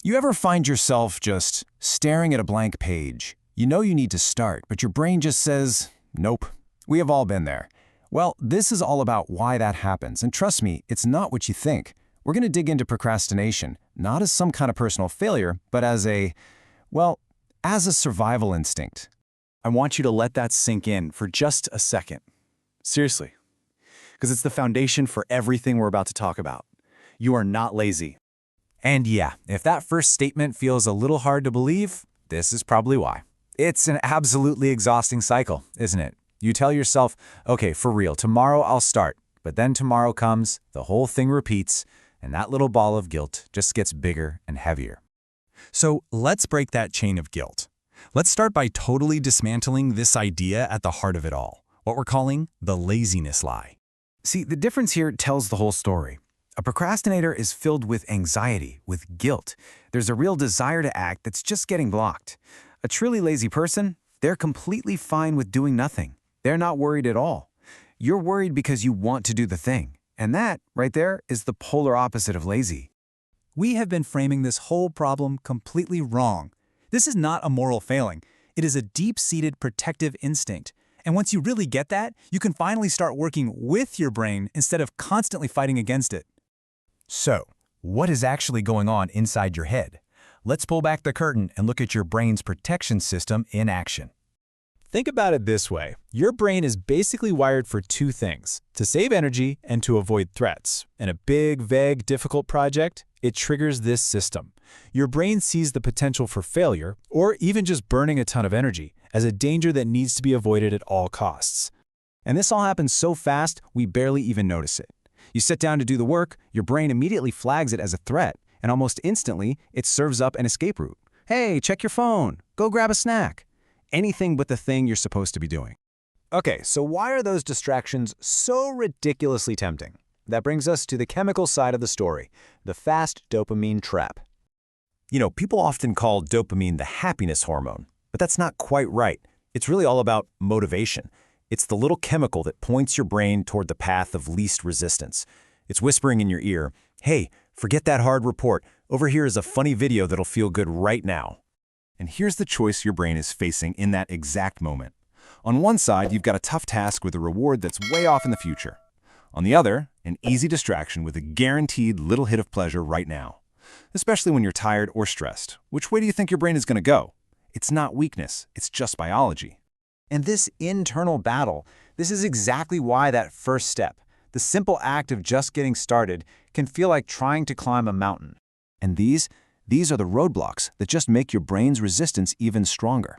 You ever find yourself just staring at a blank page? You know you need to start, but your brain just says, nope. We have all been there. Well, this is all about why that happens, and trust me, it's not what you think. We're going to dig into procrastination, not as some kind of personal failure, but as a survival instinct. I want you to let that sink in for just a second. Seriously. Because it's the foundation for everything we're about to talk about. You are not lazy. And yeah, if that first statement feels a little hard to believe, this is probably why. It's an absolutely exhausting cycle, isn't it? You tell yourself, okay, for real, tomorrow I'll start. But then tomorrow comes, the whole thing repeats, and that little ball of guilt just gets bigger and heavier. So let's break that chain of guilt. Let's start by totally dismantling this idea at the heart of it all, what we're calling the laziness lie. See, the difference here tells the whole story. A procrastinator is filled with anxiety, with guilt. There's a real desire to act that's just getting blocked. A truly lazy person, they're completely fine with doing nothing. They're not worried at all. You're worried because you want to do the thing. And that, right there, is the polar opposite of lazy. We have been framing this whole problem completely wrong. This is not a moral failing. It is a deep-seated protective instinct. And once you really get that, you can finally start working with your brain instead of constantly fighting against it. So, what is actually going on inside your head? Let's pull back the curtain and look at your brain's protection system in action. Think about it this way. Your brain is basically wired for two things, to save energy and to avoid threats. In a big, vague, difficult project, it triggers this system. Your brain sees the potential for failure, or even just burning a ton of energy, as a danger that needs to be avoided at all costs. And this all happens so fast, we barely even notice it. You sit down to do the work, your brain immediately flags it as a threat, and almost instantly, it serves up an escape route. Hey, check your phone. Go grab a snack. Anything but the thing you're supposed to be doing. Okay, so why are those distractions so ridiculously tempting? That brings us to the chemical side of the story, the fast dopamine trap. You know, people often call dopamine the happiness hormone, but that's not quite right. It's really all about motivation. It's the little chemical that points your brain toward the path of least resistance. It's whispering in your ear, hey, forget that hard report. Over here is a funny video that'll feel good right now. And here's the choice your brain is facing in that exact moment. On one side, you've got a tough task with a reward that's way off in the future. On the other, an easy distraction with a guaranteed little hit of pleasure right now. Especially when you're tired or stressed. Which way do you think your brain is going to go? It's not weakness, it's just biology. And this internal battle, this is exactly why that first step, the simple act of just getting started, can feel like trying to climb a mountain. And these are the roadblocks that just make your brain's resistance even stronger.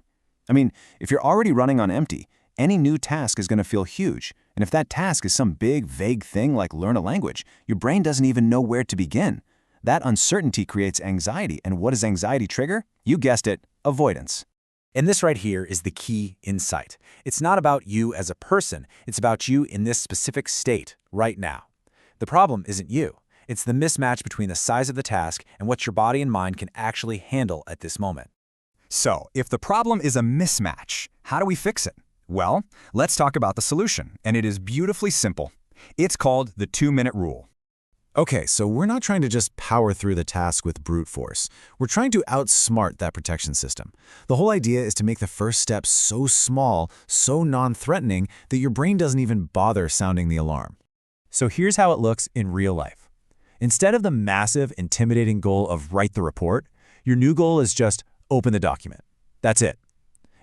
I mean, if you're already running on empty, any new task is going to feel huge. And if that task is some big, vague thing like learn a language, your brain doesn't even know where to begin. That uncertainty creates anxiety, and what does anxiety trigger? You guessed it, avoidance. And this right here is the key insight. It's not about you as a person, it's about you in this specific state right now. The problem isn't you. It's the mismatch between the size of the task and what your body and mind can actually handle at this moment. So, if the problem is a mismatch, how do we fix it? Well, let's talk about the solution, and it is beautifully simple. It's called the 2-minute rule. Okay, so we're not trying to just power through the task with brute force. We're trying to outsmart that protection system. The whole idea is to make the first step so small, so non-threatening, that your brain doesn't even bother sounding the alarm. So here's how it looks in real life. Instead of the massive, intimidating goal of write the report, your new goal is just open the document. That's it.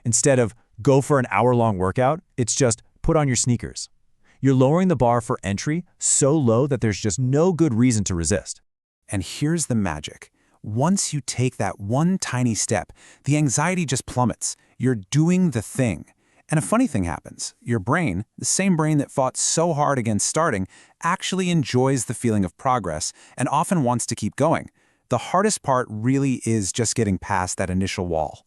Instead of go for an hour-long workout, it's just put on your sneakers. You're lowering the bar for entry so low that there's just no good reason to resist. And here's the magic. Once you take that one tiny step, the anxiety just plummets. You're doing the thing. And a funny thing happens. Your brain, the same brain that fought so hard against starting, actually enjoys the feeling of progress and often wants to keep going. The hardest part really is just getting past that initial wall.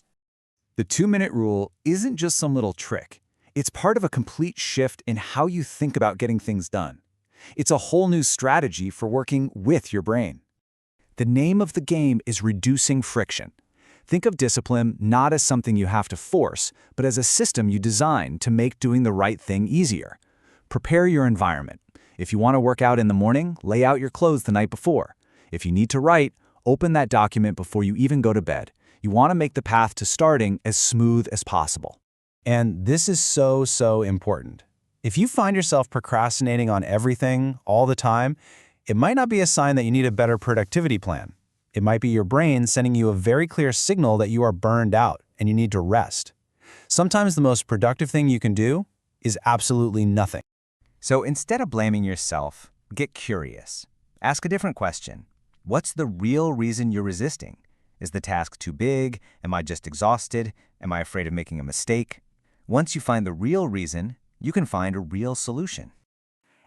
The 2-minute rule isn't just some little trick. It's part of a complete shift in how you think about getting things done. It's a whole new strategy for working with your brain. The name of the game is reducing friction. Think of discipline not as something you have to force, but as a system you design to make doing the right thing easier. Prepare your environment. If you want to work out in the morning, lay out your clothes the night before. If you need to write, Open that document before you even go to bed. You want to make the path to starting as smooth as possible. And this is so important. If you find yourself procrastinating on everything all the time, it might not be a sign that you need a better productivity plan. It might be your brain sending you a very clear signal that you are burned out and you need to rest. Sometimes the most productive thing you can do is absolutely nothing. So instead of blaming yourself, get curious. Ask a different question. What's the real reason you're resisting? Is the task too big? Am I just exhausted? Am I afraid of making a mistake? Once you find the real reason, you can find a real solution.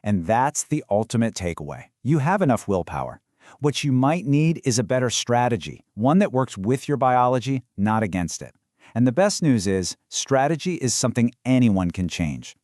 And that's the ultimate takeaway. You have enough willpower. What you might need is a better strategy, one that works with your biology, not against it. And the best news is, strategy is something anyone can change.